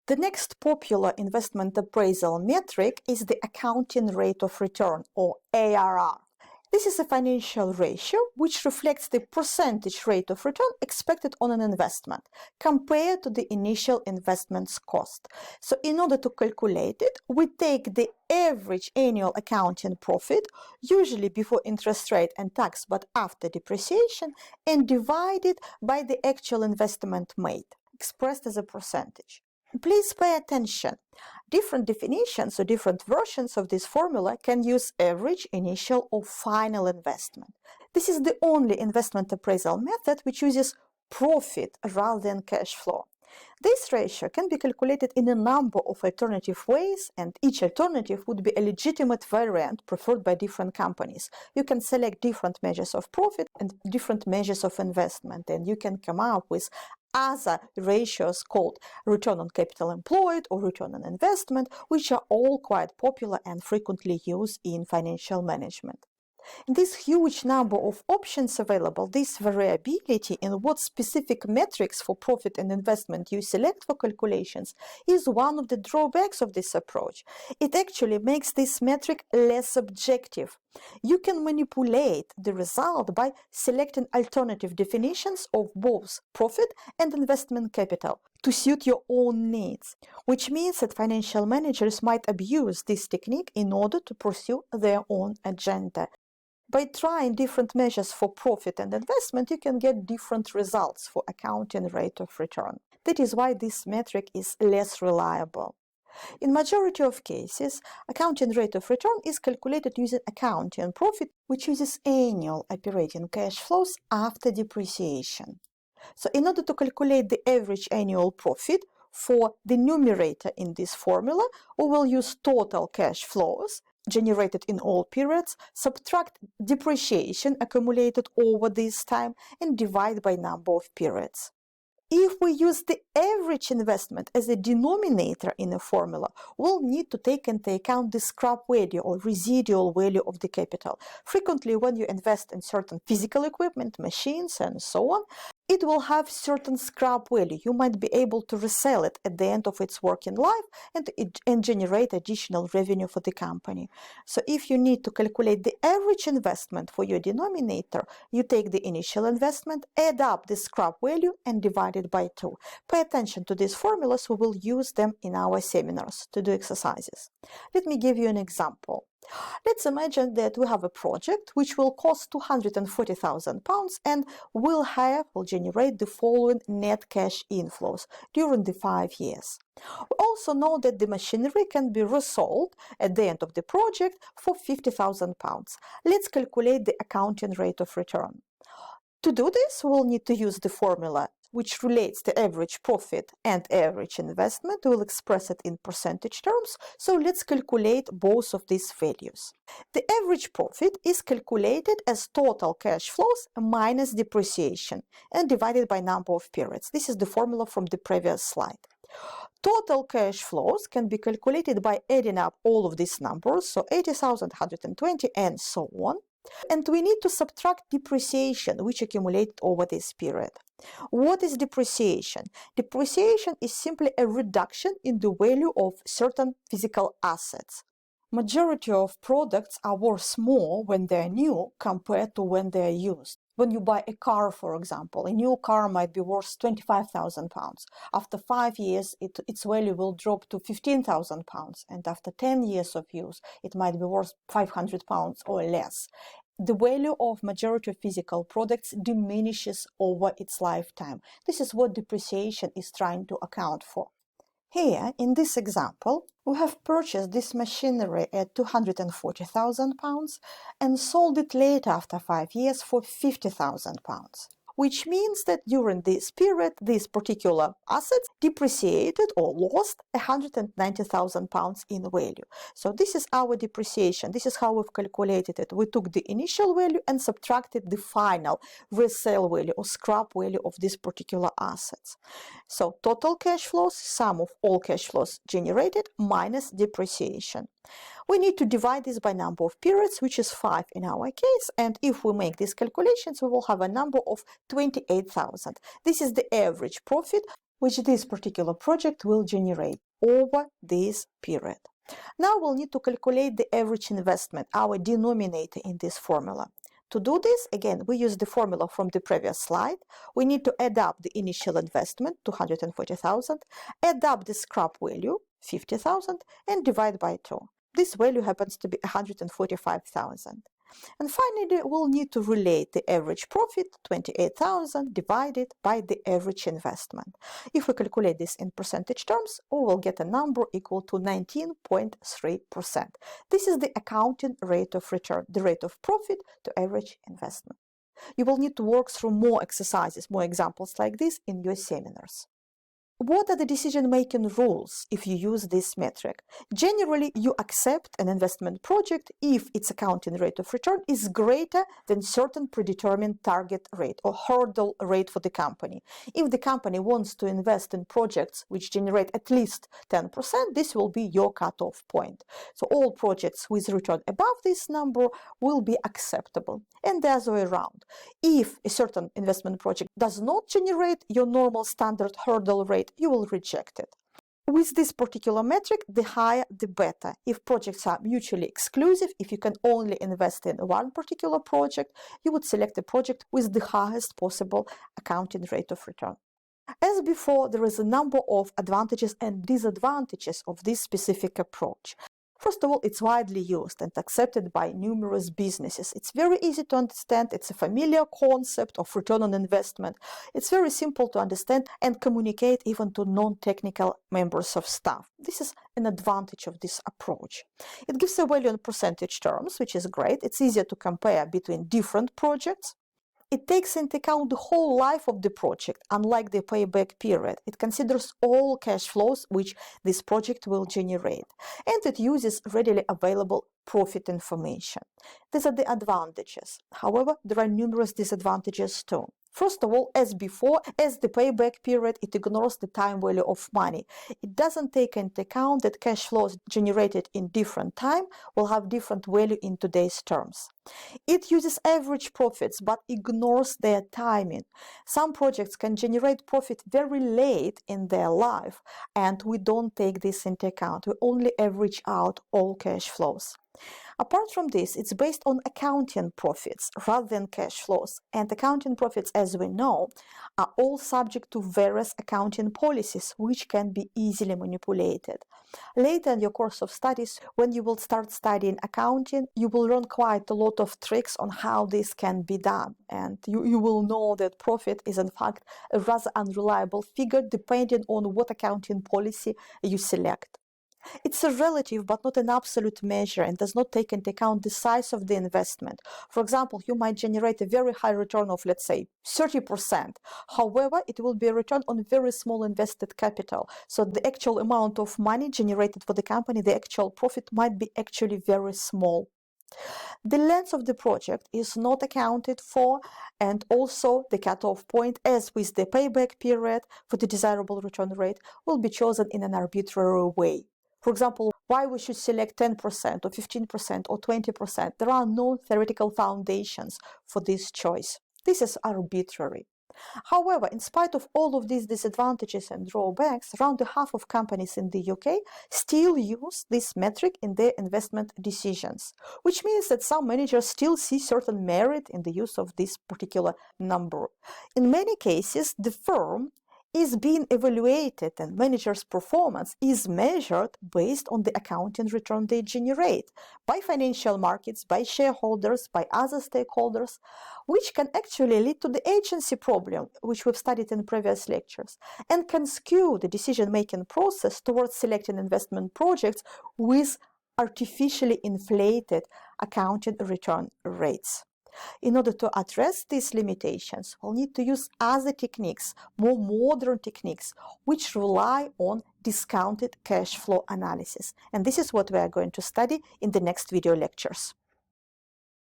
The next popular investment appraisal metric is the accounting rate of return, or ARR. This is a financial ratio which reflects the percentage rate of return expected on an investment compared to the initial investment's cost. So in order to calculate it, we take the average annual accounting profit, usually before interest rate and tax but after depreciation, and divide it by the actual investment made, expressed as a percentage. Please pay attention. Different definitions or different versions of this formula can use average, initial, or final investment. This is the only investment appraisal method which uses profit rather than cash flow. This ratio can be calculated in a number of alternative ways, and each alternative would be a legitimate variant preferred by different companies. You can select different measures of profit and different measures of investment, and you can come up with other ratios called return on capital employed or return on investment, which are all quite popular and frequently used in financial management. In this huge number of options available, this variability in what specific metrics for profit and investment you select for calculations is one of the drawbacks of this approach. It actually makes this metric less objective. You can manipulate the result by selecting alternative definitions of both profit and investment capital to suit your own needs, which means that financial managers might abuse this technique in order to pursue their own agenda. By trying different measures for profit and investment, you can get different results for accounting rate of return. That is why this metric is less reliable. In majority of cases, accounting rate of return is calculated using accounting profit, which uses annual operating cash flows after depreciation. So in order to calculate the average annual profit for the numerator in this formula, we will use total cash flows generated in all periods, subtract depreciation accumulated over this time, and divide by number of periods. If we use the average investment as a denominator in a formula, we'll need to take into account the scrap value or residual value of the capital. Frequently, when you invest in certain physical equipment, machines, and so on, it will have certain scrap value. You might be able to resell it at the end of its working life and generate additional revenue for the company. So if you need to calculate the average investment for your denominator, you take the initial investment, add up the scrap value, and divide it by 2. Pay attention to these formulas. We will use them in our seminars to do exercises. Let me give you an example. Let's imagine that we have a project which will cost £240,000 and will generate the following net cash inflows during the 5 years. We also know that the machinery can be resold at the end of the project for £50,000. Let's calculate the accounting rate of return. To do this, we'll need to use the formula which relates the average profit and average investment. We'll express it in percentage terms, so let's calculate both of these values. The average profit is calculated as total cash flows minus depreciation and divided by number of periods. This is the formula from the previous slide. Total cash flows can be calculated by adding up all of these numbers, so 80,000, 120, and so on. And we need to subtract depreciation, which accumulated over this period. What is depreciation? Depreciation is simply a reduction in the value of certain physical assets. Majority of products are worth more when they're new compared to when they're used. When you buy a car, for example, a new car might be worth £25,000. After 5 years, its value will drop to £15,000, and after 10 years of use, it might be worth £500 or less. The value of majority of physical products diminishes over its lifetime. This is what depreciation is trying to account for. Here, in this example, we have purchased this machinery at £240,000 and sold it later after 5 years for £50,000, which means that during this period, these particular assets depreciated or lost £190,000 in value. So this is our depreciation. This is how we've calculated it. We took the initial value and subtracted the final resale value or scrap value of these particular assets. So total cash flows, sum of all cash flows generated minus depreciation. We need to divide this by number of periods, which is 5 in our case, and if we make these calculations, we will have a number of 28,000. This is the average profit which this particular project will generate over this period. Now we'll need to calculate the average investment, our denominator in this formula. To do this, again, we use the formula from the previous slide. We need to add up the initial investment, 240,000, add up the scrap value, 50,000, and divide by 2. This value happens to be 145,000. And finally, we'll need to relate the average profit, 28,000, divided by the average investment. If we calculate this in percentage terms, we will get a number equal to 19.3%. This is the accounting rate of return, the rate of profit to average investment. You will need to work through more exercises, more examples like this in your seminars. What are the decision-making rules if you use this metric? Generally, you accept an investment project if its accounting rate of return is greater than certain predetermined target rate or hurdle rate for the company. If the company wants to invest in projects which generate at least 10%, this will be your cutoff point. So all projects with return above this number will be acceptable. And the other way around. If a certain investment project does not generate your normal standard hurdle rate, you will reject it. With this particular metric, the higher the better. If projects are mutually exclusive, if you can only invest in one particular project, you would select a project with the highest possible accounting rate of return. As before, there is a number of advantages and disadvantages of this specific approach. First of all, it's widely used and accepted by numerous businesses. It's very easy to understand. It's a familiar concept of return on investment. It's very simple to understand and communicate even to non-technical members of staff. This is an advantage of this approach. It gives a value in percentage terms, which is great. It's easier to compare between different projects. It takes into account the whole life of the project, unlike the payback period. It considers all cash flows which this project will generate, and it uses readily available profit information. These are the advantages. However, there are numerous disadvantages too. First of all, as before, as the payback period, it ignores the time value of money. It doesn't take into account that cash flows generated in different time will have different value in today's terms. It uses average profits but ignores their timing. Some projects can generate profit very late in their life, and we don't take this into account. We only average out all cash flows. Apart from this, it's based on accounting profits rather than cash flows. And accounting profits, as we know, are all subject to various accounting policies, which can be easily manipulated. Later in your course of studies, when you will start studying accounting, you will learn quite a lot of tricks on how this can be done. And you will know that profit is in fact a rather unreliable figure depending on what accounting policy you select. It's a relative but not an absolute measure and does not take into account the size of the investment. For example, you might generate a very high return of, let's say, 30%. However, it will be a return on very small invested capital. So the actual amount of money generated for the company, the actual profit might be actually very small. The length of the project is not accounted for, and also the cutoff point, as with the payback period for the desirable return rate, will be chosen in an arbitrary way. For example, why we should select 10% or 15% or 20%. There are no theoretical foundations for this choice. This is arbitrary. However, in spite of all of these disadvantages and drawbacks, around half of companies in the UK still use this metric in their investment decisions, which means that some managers still see certain merit in the use of this particular number. In many cases, the firm is being evaluated and managers' performance is measured based on the accounting return they generate by financial markets, by shareholders, by other stakeholders, which can actually lead to the agency problem, which we've studied in previous lectures, and can skew the decision-making process towards selecting investment projects with artificially inflated accounting return rates. In order to address these limitations, we'll need to use other techniques, more modern techniques, which rely on discounted cash flow analysis. And this is what we are going to study in the next video lectures.